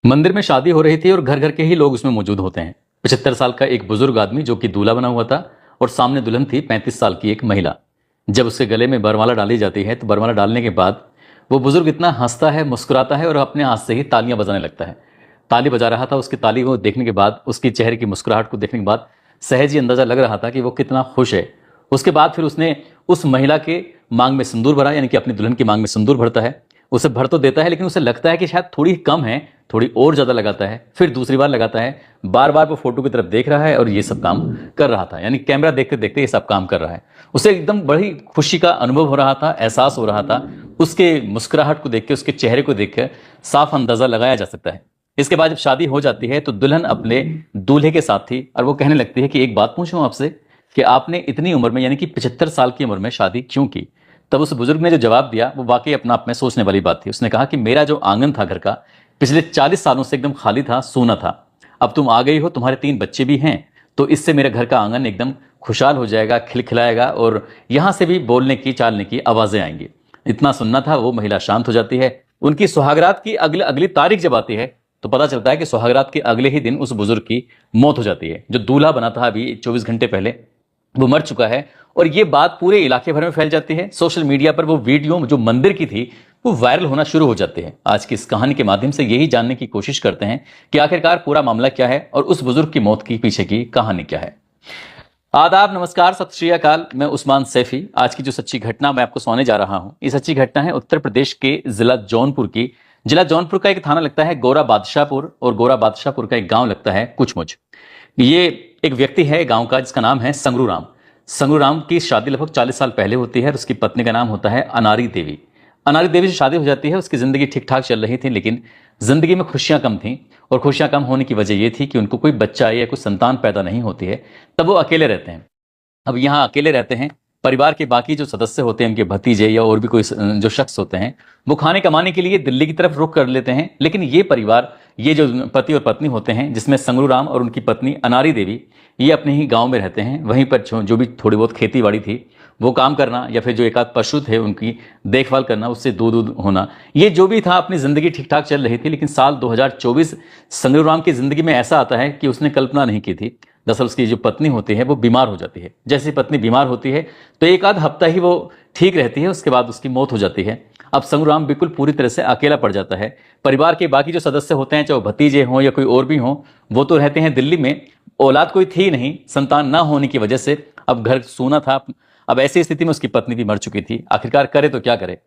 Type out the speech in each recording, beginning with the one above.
मंदिर में शादी हो रही थी और घर घर के ही लोग उसमें मौजूद होते हैं। 75 साल का एक बुजुर्ग आदमी जो कि दूल्हा बना हुआ था और सामने दुल्हन थी 35 साल की एक महिला। जब उसके गले में बरमाला डाली जाती है तो बरमाला डालने के बाद वो बुजुर्ग इतना हंसता है, मुस्कुराता है और अपने हाथ से ही तालियां बजाने लगता है। ताली बजा रहा था। उसकी ताली को देखने के बाद, उसकी चेहरे की मुस्कुराहट को देखने के बाद सहज ही अंदाजा लग रहा था कि वो कितना खुश है। उसके बाद फिर उसने उस महिला के मांग में सिंदूर भरा, यानी कि अपनी दुल्हन की मांग में सिंदूर भरता है। उसे भर तो देता है लेकिन उसे लगता है कि शायद थोड़ी कम है, थोड़ी और ज्यादा लगाता है। फिर दूसरी बार लगाता है। बार बार वो फोटो की तरफ देख रहा है और ये सब काम कर रहा था, यानी कैमरा देखते देखते ये सब काम कर रहा है। उसे एकदम बड़ी खुशी का अनुभव हो रहा था, एहसास हो रहा था। उसके मुस्कुराहट को देख के, उसके चेहरे को देख कर साफ अंदाजा लगाया जा सकता है। इसके बाद जब शादी हो जाती है तो दुल्हन अपने दूल्हे के साथ थी और वो कहने लगती है कि एक बात पूछूं आपसे कि आपने इतनी उम्र में, यानी कि 75 साल की उम्र में शादी क्यों की। तब उस बुजुर्ग ने जो जवाब दिया वो वाकई अपना आप में सोचने वाली बात थी। उसने कहा कि मेरा जो आंगन था घर का, पिछले 40 सालों से एकदम खाली था, सूना था। अब तुम आ गई हो, तुम्हारे 3 बच्चे भी हैं, तो इससे मेरे घर का आंगन एकदम खुशहाल हो जाएगा, खिलखिलाएगा और यहां से भी बोलने की, चालने की आवाजें आएंगी। इतना सुनना था। वो महिला शांत हो जाती है। उनकी सुहागरात की अगली तारीख जब आती है तो पता चलता है कि सुहागरात के अगले ही दिन उस बुजुर्ग की मौत हो जाती है। जो दूल्हा बना था अभी 24 घंटे पहले, वो मर चुका है। और ये बात पूरे इलाके भर में फैल जाती है। सोशल मीडिया पर वो वीडियो जो मंदिर की थी वो वायरल होना शुरू हो जाते हैं। आज की इस कहानी के माध्यम से यही जानने की कोशिश करते हैं कि आखिरकार पूरा मामला क्या है और उस बुजुर्ग की मौत की पीछे की कहानी क्या है। आदाब, नमस्कार, सत श्री अकाल। मैं उस्मान सैफी। आज की जो सच्ची घटना मैं आपको सुनाने जा रहा हूं, ये सच्ची घटना है उत्तर प्रदेश के जिला जौनपुर की। जिला जौनपुर का एक थाना लगता है गोरा बादशाहपुर और गोरा बादशाहपुर का एक गांव लगता है कुचमुच। ये एक व्यक्ति है गांव का जिसका नाम है संगरू राम। संगरू राम की शादी लगभग 40 साल पहले होती है और उसकी पत्नी का नाम होता है अनारी देवी। अनारी देवी से शादी हो जाती है। उसकी जिंदगी ठीक ठाक चल रही थी लेकिन जिंदगी में खुशियां कम थी और खुशियां कम होने की वजह यह थी कि उनको कोई बच्चा या कोई संतान पैदा नहीं होती है। तब वो अकेले रहते हैं। अब यहाँ अकेले रहते हैं। परिवार के बाकी जो सदस्य होते हैं, उनके भतीजे या और भी कोई जो शख्स होते हैं, वो खाने कमाने के लिए दिल्ली की तरफ रुख कर लेते हैं। लेकिन ये परिवार, ये जो पति और पत्नी होते हैं, जिसमें संगरू राम और उनकी पत्नी अनारी देवी, ये अपने ही गांव में रहते हैं। वहीं पर जो भी थोड़ी बहुत खेती बाड़ी थी वो काम करना या फिर जो एक आध पशु थे उनकी देखभाल करना, उससे दूध होना, ये जो भी था, अपनी जिंदगी ठीक ठाक चल रही थी। लेकिन साल 2024 संगरू राम की जिंदगी में ऐसा आता है कि उसने कल्पना नहीं की थी। दरअसल उसकी जो पत्नी होती है वो बीमार हो जाती है। जैसे पत्नी बीमार होती है तो एक आध हफ्ता ही वो ठीक रहती है, उसके बाद उसकी मौत हो जाती है। अब संगरू राम बिल्कुल पूरी तरह से अकेला पड़ जाता है। परिवार के बाकी जो सदस्य होते हैं, चाहे भतीजे हों या कोई और भी हों, वो तो रहते हैं दिल्ली में। औलाद कोई थी नहीं, संतान ना होने की वजह से अब घर सूना था। अब ऐसी स्थिति में उसकी पत्नी भी मर चुकी थी। आखिरकार करे तो क्या करे।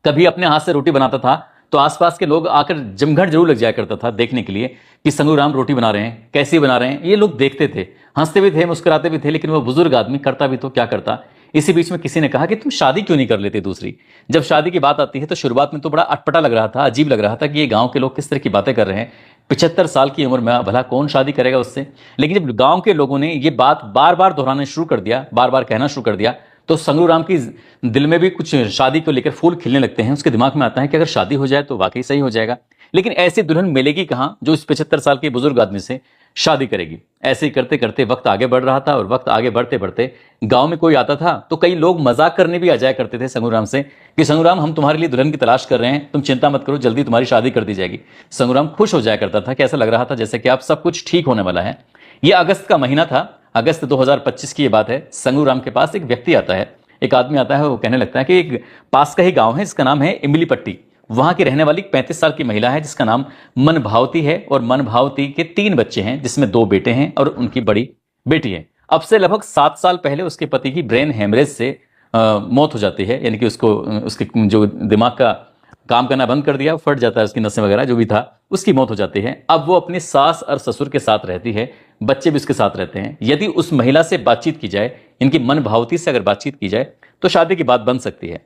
कभी अपने हाथ से रोटी बनाता था तो आसपास के लोग आकर जमघट जरूर लग जाया करता था देखने के लिए कि संगरू राम रोटी बना रहे हैं, कैसी बना रहे हैं। ये लोग देखते थे, हंसते भी थे, मुस्कुराते भी थे। लेकिन वो बुजुर्ग आदमी करता भी तो क्या करता। इसी बीच में किसी ने कहा कि तुम शादी क्यों नहीं कर लेते दूसरी। जब शादी की बात आती है तो शुरुआत में तो बड़ा अटपटा लग रहा था, अजीब लग रहा था कि ये गांव के लोग किस तरह की बातें कर रहे हैं। 75 साल की उम्र में भला कौन शादी करेगा उससे। लेकिन जब गांव के लोगों ने ये बात बार बार दोहराना शुरू कर दिया, बार बार कहना शुरू कर दिया, तो संगरू राम की दिल में भी कुछ शादी को लेकर फूल खिलने लगते हैं। उसके दिमाग में आता है कि अगर शादी हो जाए तो वाकई सही हो जाएगा। लेकिन ऐसी दुल्हन मिलेगी कहां जो इस 75 साल के बुजुर्ग आदमी से शादी करेगी। ऐसे ही करते करते वक्त आगे बढ़ रहा था और वक्त आगे बढ़ते बढ़ते गांव में कोई आता था तो कई लोग मजाक करने भी आ जाया करते थे संगरू राम से कि संगरू राम, हम तुम्हारे लिए दुल्हन की तलाश कर रहे हैं, तुम चिंता मत करो, जल्दी तुम्हारी शादी कर दी जाएगी। संगरू राम खुश हो जाया करता था कि ऐसा लग रहा था जैसे कि आप सब कुछ ठीक होने वाला है। यह अगस्त का महीना था, अगस्त 2025 की यह बात है। संगरू राम के पास एक व्यक्ति आता है, एक आदमी आता है। वो कहने लगता है कि एक पास का ही गांव है जिसका नाम है इमली पट्टी। वहां की रहने वाली 35 साल की महिला है जिसका नाम मनभावती है और मनभावती के 3 बच्चे हैं जिसमें 2 बेटे हैं और उनकी बड़ी बेटी है। अब से लगभग 7 साल पहले उसके पति की ब्रेन हेमरेज से मौत हो जाती है, यानी कि उसको उसके जो दिमाग का काम करना बंद कर दिया, फट जाता है, उसकी नसें वगैरह जो भी था, उसकी मौत हो जाती है। अब वो अपनी सास और ससुर के साथ रहती है, बच्चे भी उसके साथ रहते हैं। यदि उस महिला से बातचीत की जाए, इनकी मन भावती से अगर बातचीत की जाए तो शादी की बात बन सकती है।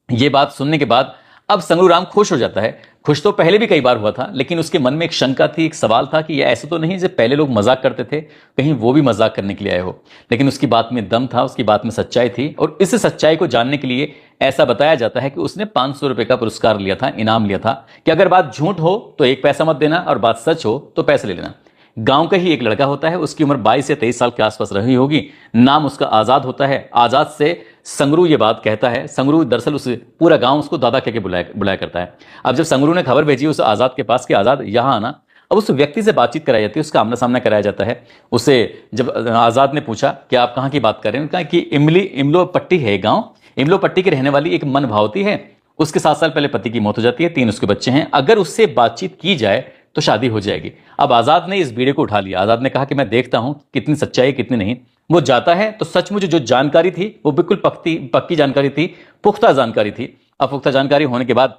ये बात सुनने के बाद अब संगरू राम खुश हो जाता है। खुश तो पहले भी कई बार हुआ था, लेकिन उसके मन में एक शंका थी, एक सवाल था कि ये ऐसा तो नहीं जैसे पहले लोग मजाक करते थे, कहीं वो भी मजाक करने के लिए आए हो। लेकिन उसकी बात में दम था, उसकी बात में सच्चाई थी। और इस सच्चाई को जानने के लिए ऐसा बताया जाता है कि उसने 500 रुपए का पुरस्कार लिया था, इनाम लिया था कि अगर बात झूठ हो तो 1 पैसा मत देना और बात सच हो तो पैसे ले लेना। गांव का ही एक लड़का होता है, उसकी उम्र 22 या 23 साल के आसपास रही होगी। नाम उसका आजाद होता है। आजाद से संगरू ये बात कहता है। संगरू दरअसल उस पूरा गांव उसको दादा कह के बुलाया करता है। अब जब संगरू ने खबर भेजी उस आजाद के पास कि आजाद यहाँ आना, अब उस व्यक्ति से बातचीत कराई जाती है, उसका आमना सामना कराया जाता है। उसे जब आजाद ने पूछा कि आप कहाँ की बात कर रहे हैं, कहा कि इमलो पट्टी है गाँव, इमलो पट्टी की रहने वाली एक मन भावती है, उसके 7 साल पहले पति की मौत हो जाती है, 3 उसके बच्चे हैं, अगर उससे बातचीत की जाए तो शादी हो जाएगी। अब आजाद ने इस बीड़े को उठा लिया। आजाद ने कहा कि मैं देखता हूं कितनी सच्चाई है कितनी नहीं। वो जाता है तो सचमुच जो जानकारी थी वो बिल्कुल पक्की जानकारी थी, पुख्ता जानकारी थी। अब पुख्ता जानकारी होने के बाद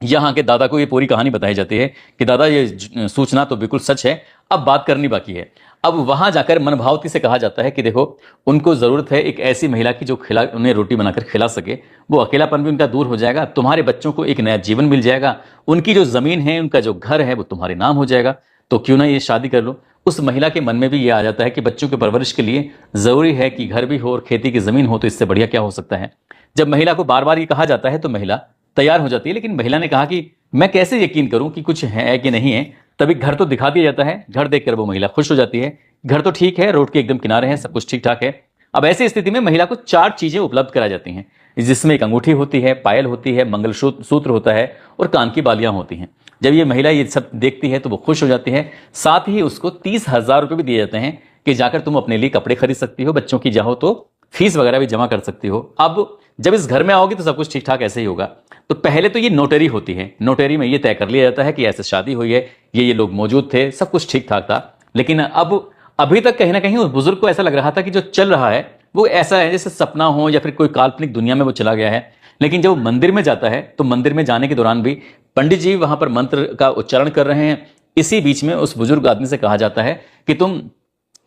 यहाँ के दादा को ये पूरी कहानी बताई जाती है कि दादा ये सूचना तो बिल्कुल सच है, अब बात करनी बाकी है। अब वहां जाकर मनभावती से कहा जाता है कि देखो उनको जरूरत है एक ऐसी महिला की जो उन्हें रोटी बनाकर खिला सके, वो अकेलापन भी उनका दूर हो जाएगा, तुम्हारे बच्चों को एक नया जीवन मिल जाएगा, उनकी जो जमीन है उनका जो घर है वो तुम्हारे नाम हो जाएगा, तो क्यों ना ये शादी कर लो। उस महिला के मन में भी ये आ जाता है कि बच्चों की परवरिश के लिए जरूरी है कि घर भी हो और खेती की जमीन हो, तो इससे बढ़िया क्या हो सकता है। जब महिला को बार बार ये कहा जाता है तो महिला तैयार हो जाती है, लेकिन महिला ने कहा कि मैं कैसे यकीन करूं कि कुछ है कि नहीं है। तभी घर तो दिखा दिया जाता है, घर देखकर वो महिला खुश हो जाती है। घर तो ठीक है, रोड के एकदम किनारे है, सब कुछ ठीक ठाक है। अब ऐसी स्थिति में महिला को 4 चीजें उपलब्ध कराई जाती हैं, जिसमें एक अंगूठी होती है, पायल होती है, मंगलसूत्र होता है और कान की बालियां होती हैं। जब ये महिला ये सब देखती है तो वो खुश हो जाती है। साथ ही उसको 30,000 रुपए भी दिए जाते हैं कि जाकर तुम अपने लिए कपड़े खरीद सकती हो, बच्चों की चाहो तो फीस वगैरह भी जमा कर सकती हो। अब जब इस घर में आओगी तो सब कुछ ठीक ठाक ऐसे ही होगा। तो पहले तो ये नोटरी होती है, नोटरी में ये तय कर लिया जाता है कि ऐसे शादी हुई है, ये लोग मौजूद थे, सब कुछ ठीक ठाक था। लेकिन अब अभी तक कहीं ना कहीं उस बुजुर्ग को ऐसा लग रहा था कि जो चल रहा है वो ऐसा है जैसे सपना हो या फिर कोई काल्पनिक दुनिया में वो चला गया है। लेकिन जब वो मंदिर में जाता है तो मंदिर में जाने के दौरान भी पंडित जी वहां पर मंत्र का उच्चारण कर रहे हैं। इसी बीच में उस बुजुर्ग आदमी से कहा जाता है कि तुम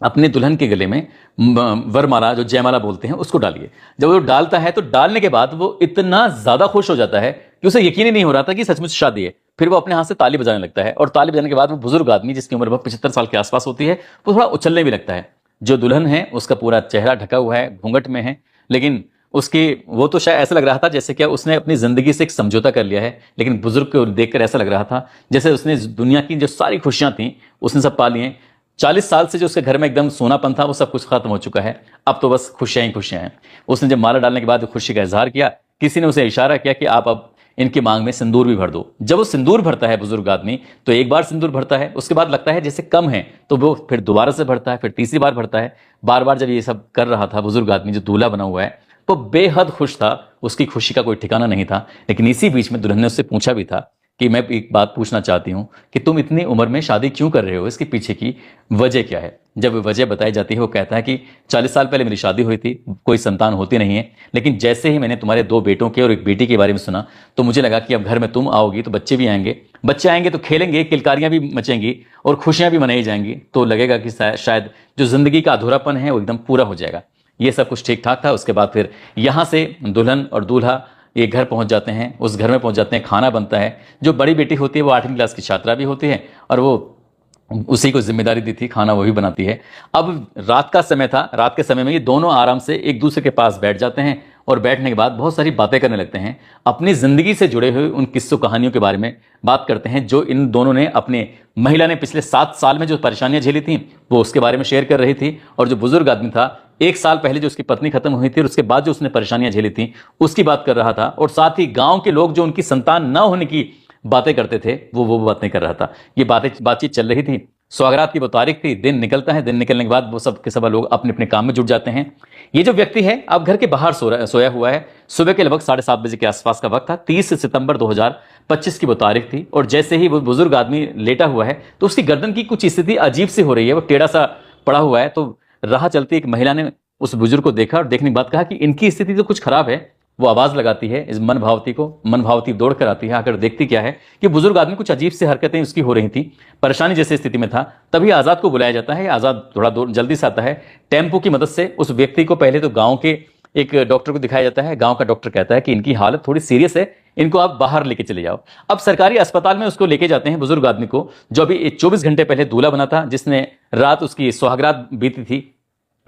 अपने दुल्हन के गले में वरमाला, जो जयमाला बोलते हैं, उसको डालिए। जब वो डालता है तो डालने के बाद वो इतना ज्यादा खुश हो जाता है कि उसे यकीन ही नहीं हो रहा था कि सचमुच शादी है। फिर वो अपने हाथ से ताली बजाने लगता है और ताली बजाने के बाद वो बुजुर्ग आदमी, जिसकी उम्र 75 साल के आसपास होती है, वो थोड़ा उछलने भी लगता है। जो दुल्हन है उसका पूरा चेहरा ढका हुआ है, घूंघट में है, लेकिन उसकी वो तो शायद ऐसा लग रहा था जैसे क्या उसने अपनी जिंदगी से एक समझौता कर लिया है। लेकिन बुजुर्ग को देखकर ऐसा लग रहा था जैसे उसने दुनिया की जो सारी खुशियां थी उसने सब पा ली हैं। 40 साल से जो उसके घर में एकदम सोनापन था वो सब कुछ खत्म हो चुका है। अब तो बस खुशियां ही खुशियां हैं। उसने जब माला डालने के बाद खुशी का इजहार किया, किसी ने उसे इशारा किया कि आप अब इनकी मांग में सिंदूर भी भर दो। जब वो सिंदूर भरता है बुजुर्ग आदमी, तो एक बार सिंदूर भरता है, उसके बाद लगता है जैसे कम है, तो वो फिर दोबारा से भरता है, फिर तीसरी बार भरता है। बार बार जब ये सब कर रहा था बुजुर्ग आदमी जो दूल्हा बना हुआ है, वो बेहद खुश था, उसकी खुशी का कोई ठिकाना नहीं था। लेकिन इसी बीच में दुल्हन ने उससे पूछा भी था कि मैं एक बात पूछना चाहती हूं कि तुम इतनी उम्र में शादी क्यों कर रहे हो, इसके पीछे की वजह क्या है। जब वजह बताई जाती है वो कहता है कि 40 साल पहले मेरी शादी हुई थी, कोई संतान होती नहीं है, लेकिन जैसे ही मैंने तुम्हारे 2 बेटों के और एक बेटी के बारे में सुना तो मुझे लगा कि अब घर में तुम आओगी तो बच्चे भी आएंगे, बच्चे आएंगे तो खेलेंगे, किलकारियां भी मचेंगी और खुशियां भी मनाई जाएंगी, तो लगेगा कि शायद जो जिंदगी का अधूरापन है वो एकदम पूरा हो जाएगा। ये सब कुछ ठीक ठाक था। उसके बाद फिर यहां से दुल्हन और दूल्हा ये घर पहुंच जाते हैं, उस घर में पहुंच जाते हैं, खाना बनता है। जो बड़ी बेटी होती है वो 8वीं क्लास की छात्रा भी होती है और वो उसी को जिम्मेदारी दी थी, खाना वही बनाती है। अब रात का समय था, रात के समय में ये दोनों आराम से एक दूसरे के पास बैठ जाते हैं और बैठने के बाद बहुत सारी बातें करने लगते हैं, अपनी जिंदगी से जुड़े हुए उन किस्सों कहानियों के बारे में बात करते हैं जो इन दोनों ने अपने महिला ने पिछले 7 साल में जो परेशानियां झेली थी वो उसके बारे में शेयर कर रही थी। और जो बुजुर्ग आदमी था 1 साल पहले जो उसकी पत्नी खत्म हुई थी और उसके बाद जो उसने परेशानियां झेली थी उसकी बात कर रहा था। और साथ ही गांव के लोग जो उनकी संतान न होने की बातें करते थे वो बातें कर रहा था। ये बातचीत चल रही थी। सौगात की वो तारीख थी, दिन निकलता है, दिन निकलने के बाद वो सब के सब लोग अपने अपने काम में जुट जाते हैं। ये जो व्यक्ति है अब घर के बाहर सोया हुआ है। सुबह के लगभग 7:30 बजे के आसपास का वक्त था। 30 सितंबर 2025 की वो तारीख थी। और जैसे ही वो बुजुर्ग आदमी लेटा हुआ है तो उसकी गर्दन की कुछ स्थिति अजीब सी हो रही है, वो टेढ़ा सा पड़ा हुआ है। तो राह चलती एक महिला ने उस बुजुर्ग को देखा और देखने के बाद कहा कि इनकी स्थिति तो कुछ खराब है। वो आवाज लगाती है इस मन भावती को, मन भावती दौड़ कर आती है, आकर देखती क्या है कि बुजुर्ग आदमी कुछ अजीब सी हरकतें उसकी हो रही थी, परेशानी जैसे स्थिति में था। तभी आजाद को बुलाया जाता है। आजाद थोड़ा जल्दी से आता है। टेम्पो की मदद से उस व्यक्ति को पहले तो गांव के एक डॉक्टर को दिखाया जाता है। गांव का डॉक्टर कहता है कि इनकी हालत थोड़ी सीरियस है, इनको आप बाहर लेके चले जाओ। अब सरकारी अस्पताल में उसको लेके जाते हैं बुजुर्ग आदमी को, जो अभी 24 घंटे पहले दूल्हा बना था, जिसने रात उसकी सुहागरात बीती थी।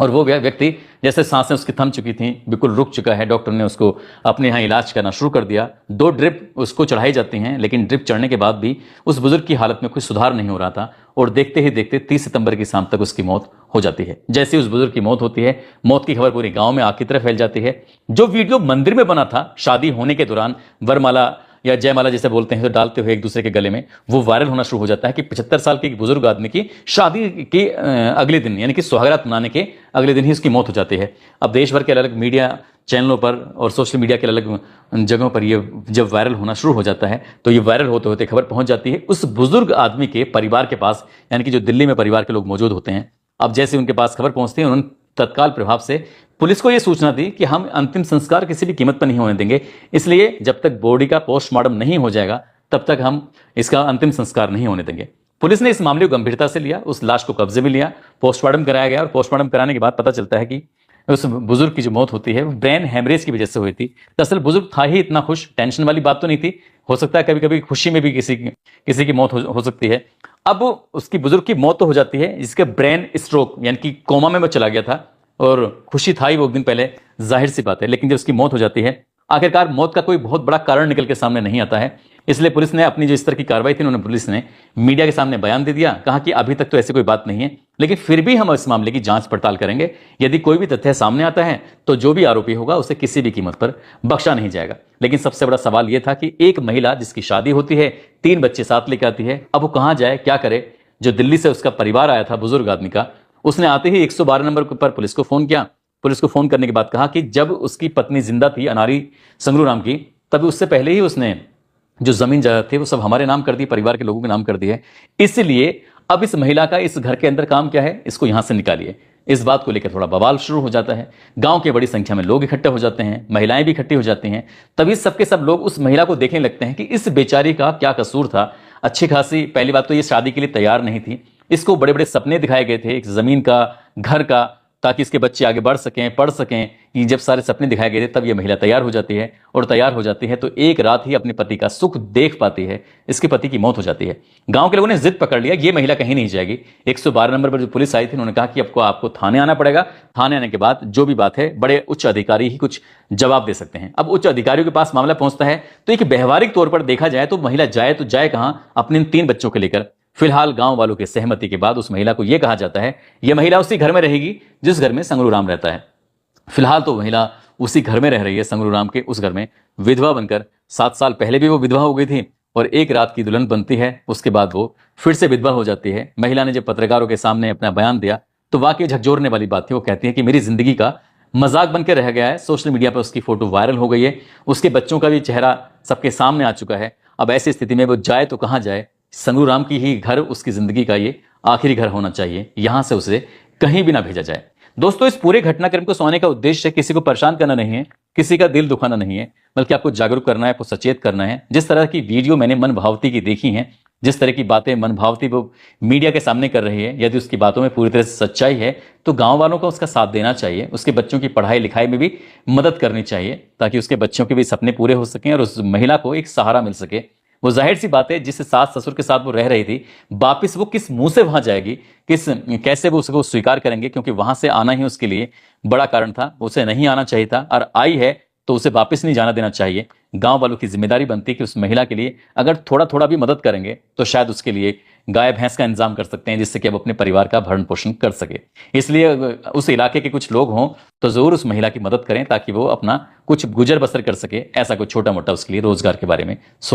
और वो व्यक्ति जैसे सांसें उसकी थम चुकी थी, बिल्कुल रुक चुका है, डॉक्टर ने उसको अपने यहाँ इलाज करना शुरू कर दिया। 2 ड्रिप उसको चढ़ाई जाती हैं, लेकिन ड्रिप चढ़ने के बाद भी उस बुजुर्ग की हालत में कोई सुधार नहीं हो रहा था और देखते ही देखते 30 सितंबर की शाम तक उसकी मौत हो जाती है। जैसे उस बुजुर्ग की मौत होती है, मौत की खबर पूरे गांव में आग की तरह फैल जाती है। जो वीडियो मंदिर में बना था शादी होने के दौरान, वरमाला या जयमाला जैसे बोलते हैं तो डालते हुए एक दूसरे के गले में, वो वायरल होना शुरू हो जाता है कि 75 साल के एक बुजुर्ग आदमी की शादी के अगले दिन यानी कि सुहागरात मनाने के अगले दिन ही उसकी मौत हो जाती है। अब देश भर के अलग अलग मीडिया चैनलों पर और सोशल मीडिया के अलग जगहों पर ये जब वायरल होना शुरू हो जाता है तो ये वायरल होते होते खबर पहुंच जाती है उस बुजुर्ग आदमी के परिवार के पास, यानी कि जो दिल्ली में परिवार के लोग मौजूद होते हैं। अब जैसे उनके पास खबर पहुंचती है, उन्होंने तत्काल प्रभाव से पुलिस को यह सूचना दी कि हम अंतिम संस्कार किसी भी कीमत पर नहीं होने देंगे, इसलिए जब तक बॉडी का पोस्टमार्टम नहीं हो जाएगा तब तक हम इसका अंतिम संस्कार नहीं होने देंगे। पुलिस ने इस मामले को गंभीरता से लिया, उस लाश को कब्जे में लिया, पोस्टमार्टम कराया गया और पोस्टमार्टम कराने के बाद पता चलता है कि उस बुजुर्ग की जो मौत होती है वो ब्रेन हेमरेज की वजह से हुई थी। दरअसल बुजुर्ग था ही इतना खुश, टेंशन वाली बात तो नहीं थी। हो सकता है कभी कभी खुशी में भी किसी की मौत हो सकती है। अब उसकी बुजुर्ग की मौत तो हो जाती है, जिसके ब्रेन स्ट्रोक यानी कि कोमा में वो चला गया था और खुशी था ही वो एक दिन पहले, जाहिर सी बात है। लेकिन जब उसकी मौत हो जाती है, आखिरकार मौत का कोई बहुत बड़ा कारण निकल के सामने नहीं आता है, इसलिए पुलिस ने अपनी जो इस तरह की कार्रवाई थी, उन्होंने पुलिस ने मीडिया के सामने बयान दे दिया, कहा कि अभी तक तो ऐसी कोई बात नहीं है, लेकिन फिर भी हम इस मामले की जांच पड़ताल करेंगे। यदि कोई भी तथ्य सामने आता है तो जो भी आरोपी होगा उसे किसी भी कीमत पर बख्शा नहीं जाएगा। लेकिन सबसे बड़ा सवाल यह था कि एक महिला जिसकी शादी होती है, 3 बच्चे साथ लेकर आती है, अब वो कहां जाए, क्या करे। जो दिल्ली से उसका परिवार आया था बुजुर्ग आदमी का, उसने आते ही 112 नंबर पर पुलिस को फोन किया। पुलिस को फोन करने के बाद कहा कि जब उसकी पत्नी जिंदा थी अनारी संगरूराम की, तभी उससे पहले ही उसने जो जमीन जायदाद थे वो सब हमारे नाम कर दी, परिवार के लोगों के नाम कर दिए। इसलिए अब इस महिला का इस घर के अंदर काम क्या है, इसको यहां से निकालिए। इस बात को लेकर थोड़ा बवाल शुरू हो जाता है। गांव के बड़ी संख्या में लोग इकट्ठे हो जाते हैं, महिलाएं भी इकट्ठी हो जाती हैं। तभी सबके सब लोग उस महिला को देखने लगते हैं कि इस बेचारी का क्या कसूर था। अच्छी खासी, पहली बात तो ये शादी के लिए तैयार नहीं थी, इसको बड़े बड़े सपने दिखाए गए थे, एक जमीन का, घर का, ताकि इसके बच्चे आगे बढ़ सकें, पढ़ सकें। ये जब सारे सपने दिखाए गए थे तब ये महिला तैयार हो जाती है, और तैयार हो जाती है तो एक रात ही अपने पति का सुख देख पाती है, इसके पति की मौत हो जाती है। गांव के लोगों ने जिद पकड़ लिया, ये महिला कहीं नहीं जाएगी। 112 नंबर पर जो पुलिस आई थी, उन्होंने कहा कि आपको थाने आना पड़ेगा। थाने आने के बाद जो भी बात है बड़े उच्च अधिकारी ही कुछ जवाब दे सकते हैं। अब उच्च अधिकारियों के पास मामला पहुंचता है तो एक व्यवहारिक तौर पर देखा जाए तो महिला जाए तो जाए कहां, अपने 3 बच्चों को लेकर। फिलहाल गांव वालों की सहमति के बाद उस महिला को यह कहा जाता है यह महिला उसी घर में रहेगी जिस घर में संगरूराम रहता है। फिलहाल तो महिला उसी घर में रह रही है, संगरूराम के उस घर में, विधवा बनकर। 7 साल पहले भी वो विधवा हो गई थी और एक रात की दुल्हन बनती है, उसके बाद वो फिर से विधवा हो जाती है। महिला ने जब पत्रकारों के सामने अपना बयान दिया तो वाकई झकझोरने वाली बात थी। वो कहती है कि मेरी जिंदगी का मजाक बनकर रह गया है, सोशल मीडिया पर उसकी फोटो वायरल हो गई है, उसके बच्चों का भी चेहरा सबके सामने आ चुका है। अब ऐसी स्थिति में वो जाए तो कहां जाए। संगरूराम की ही घर उसकी जिंदगी का ये आखिरी घर होना चाहिए, यहां से उसे कहीं भी ना भेजा जाए। दोस्तों, इस पूरे घटनाक्रम को सुनाने का उद्देश्य किसी को परेशान करना नहीं है, किसी का दिल दुखाना नहीं है, बल्कि आपको जागरूक करना है, आपको सचेत करना है। जिस तरह की वीडियो मैंने मन भावती की देखी हैं, जिस तरह की बातें मन भावती वो मीडिया के सामने कर रही है, यदि उसकी बातों में पूरी तरह से सच्चाई है तो गांव वालों को उसका साथ देना चाहिए, उसके बच्चों की पढ़ाई लिखाई में भी मदद करनी चाहिए, ताकि उसके बच्चों के भी सपने पूरे हो सकें और उस महिला को एक सहारा मिल सके। वो जाहिर सी बात है, जिस सास ससुर के साथ वो रह रही थी, वापिस वो किस मुंह से वहां जाएगी, कैसे वो उसको स्वीकार करेंगे, क्योंकि वहां से आना ही उसके लिए बड़ा कारण था। उसे नहीं आना चाहिए था, और आई है तो उसे वापस नहीं जाना देना चाहिए। गांव वालों की जिम्मेदारी बनती है कि उस महिला के लिए अगर थोड़ा थोड़ा भी मदद करेंगे तो शायद उसके लिए गाय भैंस का इंतजाम कर सकते हैं, जिससे कि अब अपने परिवार का भरण पोषण कर सके। इसलिए उस इलाके के कुछ लोग हों तो जरूर उस महिला की मदद करें, ताकि वो अपना कुछ गुजर बसर कर सके। ऐसा कोई छोटा मोटा उसके लिए रोजगार के बारे में सोच